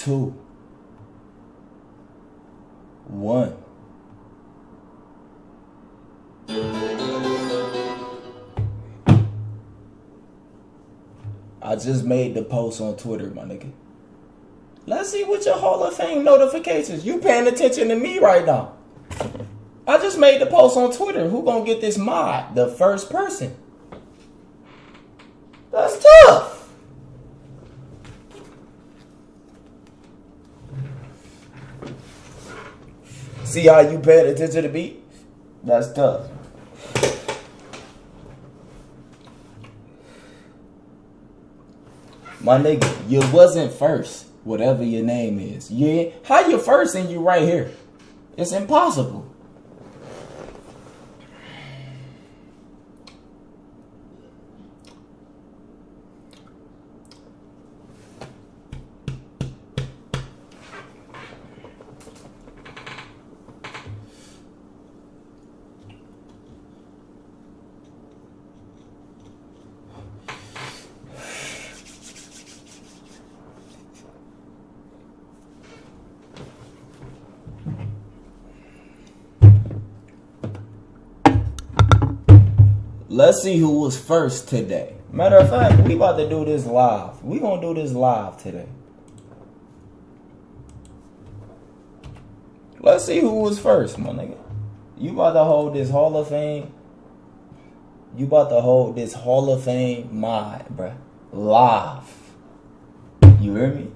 2, 1. I just made the post on Twitter, my nigga. Let's see what your Hall of Fame notifications. You paying attention to me right now. I just made the post on Twitter. Who gonna get this mod? The first person. That's tough. See how you paying attention to me? That's tough. My nigga, you wasn't first, whatever your name is. Yeah, how you first and you right here? It's impossible. Let's see who was first today. Matter of fact, we about to do this live. We gonna do this live today. Let's see who was first, my nigga. You about to hold this Hall of Fame. You about to hold this Hall of Fame mod, bruh. Live. You hear me?